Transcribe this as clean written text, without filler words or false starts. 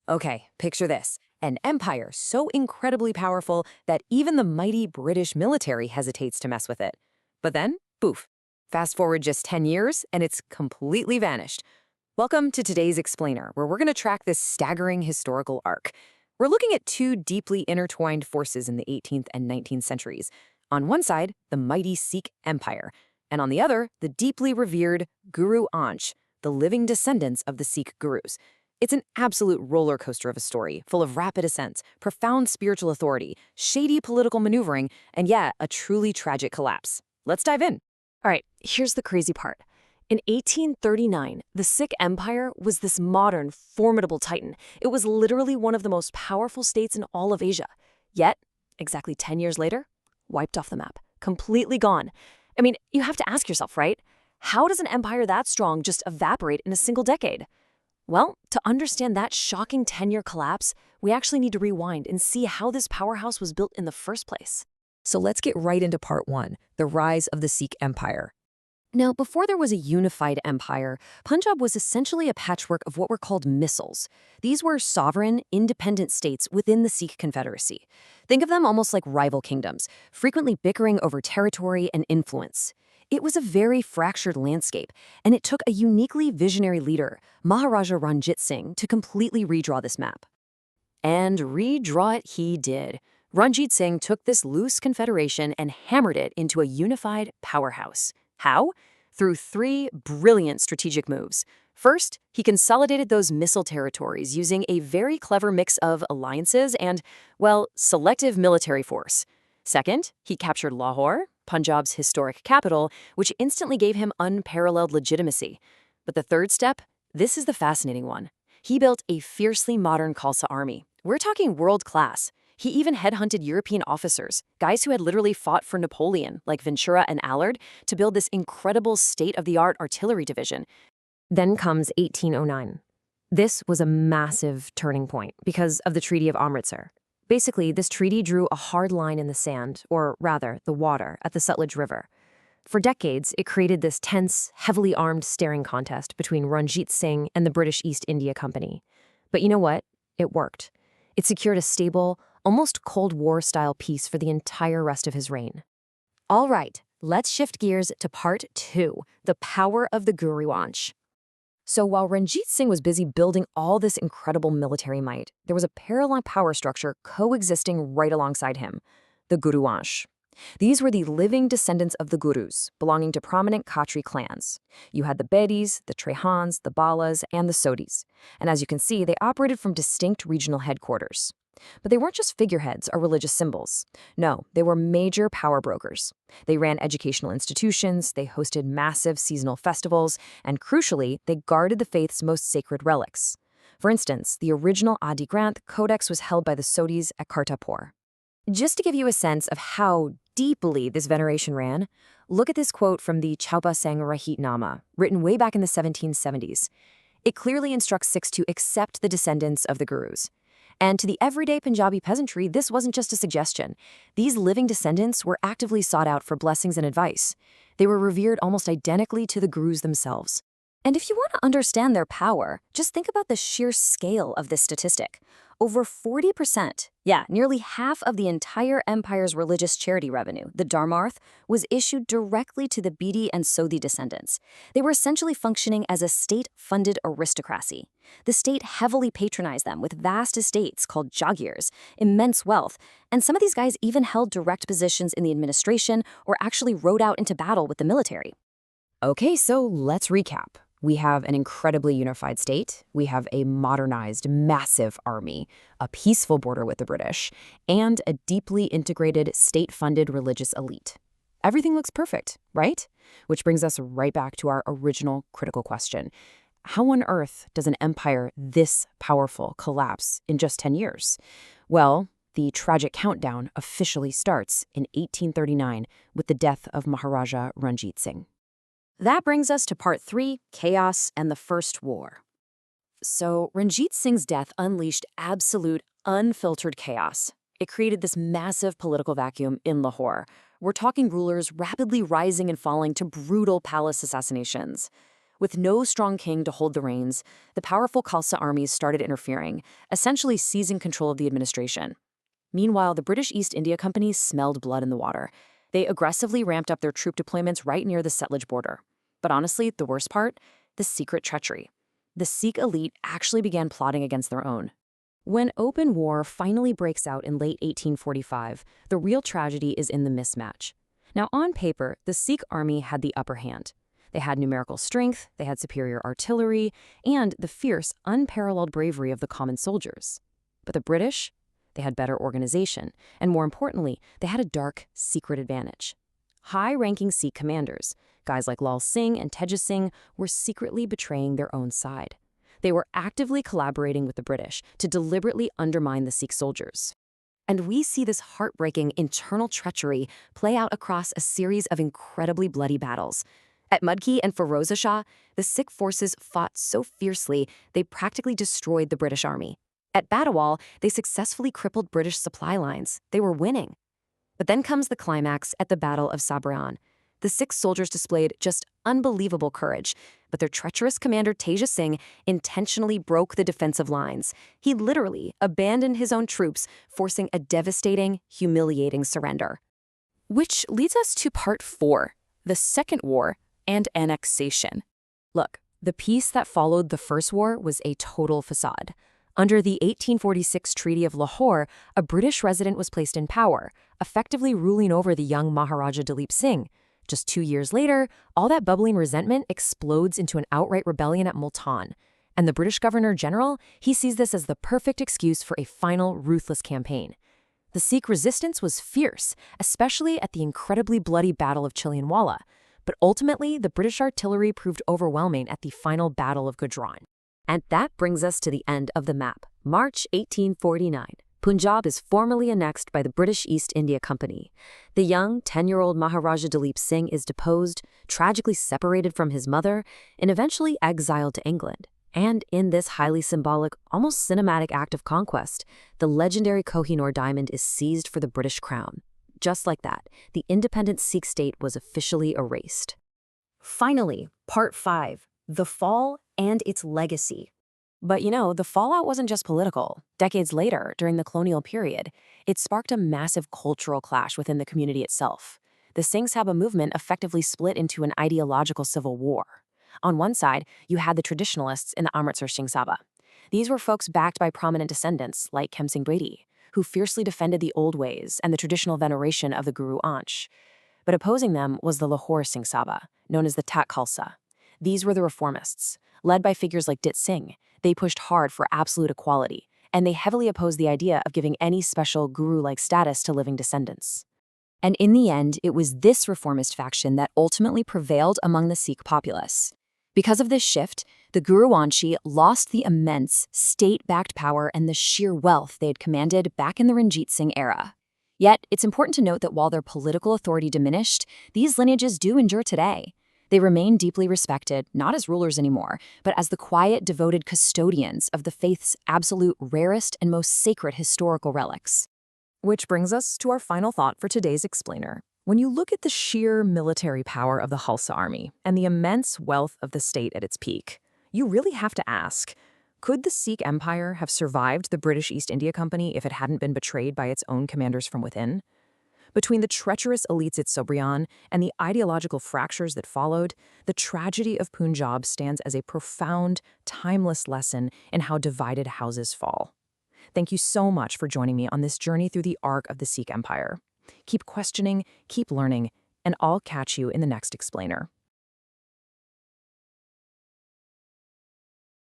Okay, picture this. An empire so incredibly powerful that even the mighty British military hesitates to mess with it. But then, poof. Fast forward just 10 years, and it's completely vanished. Welcome to today's Explainer, where we're going to track this staggering historical arc. We're looking at two deeply intertwined forces in the 18th and 19th centuries. On one side, the mighty Sikh Empire, and on the other, the deeply revered Guru Ansh, the living descendants of the Sikh gurus. It's an absolute roller coaster of a story, full of rapid ascents, profound spiritual authority, shady political maneuvering, and yeah, a truly tragic collapse. Let's dive in. All right, here's the crazy part. In 1839, the Sikh Empire was this modern, formidable titan. It was literally one of the most powerful states in all of Asia. Yet, exactly 10 years later, wiped off the map, completely gone. I mean, you have to ask yourself, right? How does an empire that strong just evaporate in a single decade? Well, to understand that shocking 10-year collapse, we actually need to rewind and see how this powerhouse was built in the first place. So let's get right into part one, the rise of the Sikh Empire. Now, before there was a unified empire, Punjab was essentially a patchwork of what were called Misls. These were sovereign, independent states within the Sikh confederacy. Think of them almost like rival kingdoms, frequently bickering over territory and influence. It was a very fractured landscape, and it took a uniquely visionary leader, Maharaja Ranjit Singh, to completely redraw this map. And redraw it he did. Ranjit Singh took this loose confederation and hammered it into a unified powerhouse. How? Through three brilliant strategic moves. First, he consolidated those Misl territories using a very clever mix of alliances and, well, selective military force. Second, he captured Lahore, Punjab's historic capital, which instantly gave him unparalleled legitimacy. But the third step, this is the fascinating one. He built a fiercely modern Khalsa army. We're talking world-class. He even headhunted European officers, guys who had literally fought for Napoleon, like Ventura and Allard, to build this incredible state-of-the-art artillery division. Then comes 1809. This was a massive turning point because of the Treaty of Amritsar. Basically, this treaty drew a hard line in the sand, or rather, the water, at the Sutlej River. For decades, it created this tense, heavily armed staring contest between Ranjit Singh and the British East India Company. But you know what? It worked. It secured a stable, almost Cold War-style peace for the entire rest of his reign. All right, let's shift gears to part two, the power of the Guru Ansh. So while Ranjit Singh was busy building all this incredible military might, there was a parallel power structure coexisting right alongside him, the Guru Ansh. These were the living descendants of the Gurus, belonging to prominent Khatri clans. You had the Bedis, the Trehans, the Balas, and the Sodhis. And as you can see, they operated from distinct regional headquarters. But they weren't just figureheads or religious symbols. No, they were major power brokers. They ran educational institutions, they hosted massive seasonal festivals, and crucially, they guarded the faith's most sacred relics. For instance, the original Adi Granth Codex was held by the Sodhis at Kartarpur. Just to give you a sense of how deeply this veneration ran, look at this quote from the Chaupa Sang Rahitnama, written way back in the 1770s. It clearly instructs Sikhs to accept the descendants of the Gurus. And to the everyday Punjabi peasantry, this wasn't just a suggestion. These living descendants were actively sought out for blessings and advice. They were revered almost identically to the Gurus themselves. And if you want to understand their power, just think about the sheer scale of this statistic. Over 40%, nearly half of the entire empire's religious charity revenue, the Dharmarth, was issued directly to the Bedi and Sodhi descendants. They were essentially functioning as a state-funded aristocracy. The state heavily patronized them with vast estates called jagirs, immense wealth, and some of these guys even held direct positions in the administration or actually rode out into battle with the military. Okay, so let's recap. We have an incredibly unified state, we have a modernized, massive army, a peaceful border with the British, and a deeply integrated, state-funded religious elite. Everything looks perfect, right? Which brings us right back to our original critical question. How on earth does an empire this powerful collapse in just 10 years? Well, the tragic countdown officially starts in 1839 with the death of Maharaja Ranjit Singh. That brings us to part three, chaos and the First War. So Ranjit Singh's death unleashed absolute, unfiltered chaos. It created this massive political vacuum in Lahore. We're talking rulers rapidly rising and falling to brutal palace assassinations. With no strong king to hold the reins, the powerful Khalsa armies started interfering, essentially seizing control of the administration. Meanwhile, the British East India Company smelled blood in the water. They aggressively ramped up their troop deployments right near the Sutlej border. But honestly, the worst part? The secret treachery. The Sikh elite actually began plotting against their own. When open war finally breaks out in late 1845, the real tragedy is in the mismatch. Now, on paper, the Sikh army had the upper hand. They had numerical strength, they had superior artillery, and the fierce, unparalleled bravery of the common soldiers. But the British? They had better organization, and more importantly, they had a dark, secret advantage. High-ranking Sikh commanders, guys like Lal Singh and Teja Singh, were secretly betraying their own side. They were actively collaborating with the British to deliberately undermine the Sikh soldiers. And we see this heartbreaking internal treachery play out across a series of incredibly bloody battles. At Mudki and Firoza Shah, the Sikh forces fought so fiercely they practically destroyed the British army. At Batawal, they successfully crippled British supply lines. They were winning. But then comes the climax at the Battle of Sabran. The Sikh soldiers displayed just unbelievable courage, but their treacherous commander Teja Singh intentionally broke the defensive lines. He literally abandoned his own troops, forcing a devastating, humiliating surrender. Which leads us to part 4, the Second War and annexation. Look, the peace that followed the First War was a total facade. Under the 1846 Treaty of Lahore, a British resident was placed in power, effectively ruling over the young Maharaja Ranjit Singh. Just 2 years later, all that bubbling resentment explodes into an outright rebellion at Multan. And the British Governor-General, he sees this as the perfect excuse for a final, ruthless campaign. The Sikh resistance was fierce, especially at the incredibly bloody Battle of Chillianwala. But ultimately, the British artillery proved overwhelming at the final Battle of Gujran. And that brings us to the end of the map. March 1849. Punjab is formally annexed by the British East India Company. The young 10-year-old Maharaja Ranjit Singh is deposed, tragically separated from his mother, and eventually exiled to England. And in this highly symbolic, almost cinematic act of conquest, the legendary Kohinoor diamond is seized for the British crown. Just like that, the independent Sikh state was officially erased. Finally, part 5, the fall and its legacy. But the fallout wasn't just political. Decades later, during the colonial period, it sparked a massive cultural clash within the community itself. The Singh Sabha movement effectively split into an ideological civil war. On one side, you had the traditionalists in the Amritsar Singh Sabha. These were folks backed by prominent descendants like Khem Singh Brady, who fiercely defended the old ways and the traditional veneration of the Guru Ansh. But opposing them was the Lahore Singh Sabha, known as the Sikh-Khalsā. These were the reformists. Led by figures like Dit Singh, they pushed hard for absolute equality, and they heavily opposed the idea of giving any special guru-like status to living descendants. And in the end, it was this reformist faction that ultimately prevailed among the Sikh populace. Because of this shift, the Guru Anshi lost the immense state-backed power and the sheer wealth they had commanded back in the Ranjit Singh era. Yet, it's important to note that while their political authority diminished, these lineages do endure today. They remain deeply respected, not as rulers anymore, but as the quiet, devoted custodians of the faith's absolute rarest and most sacred historical relics. Which brings us to our final thought for today's explainer. When you look at the sheer military power of the Khalsa army and the immense wealth of the state at its peak, you really have to ask, could the Sikh Empire have survived the British East India Company if it hadn't been betrayed by its own commanders from within? Between the treacherous elites at Sobraon and the ideological fractures that followed, the tragedy of Punjab stands as a profound, timeless lesson in how divided houses fall. Thank you so much for joining me on this journey through the arc of the Sikh Empire. Keep questioning, keep learning, and I'll catch you in the next explainer.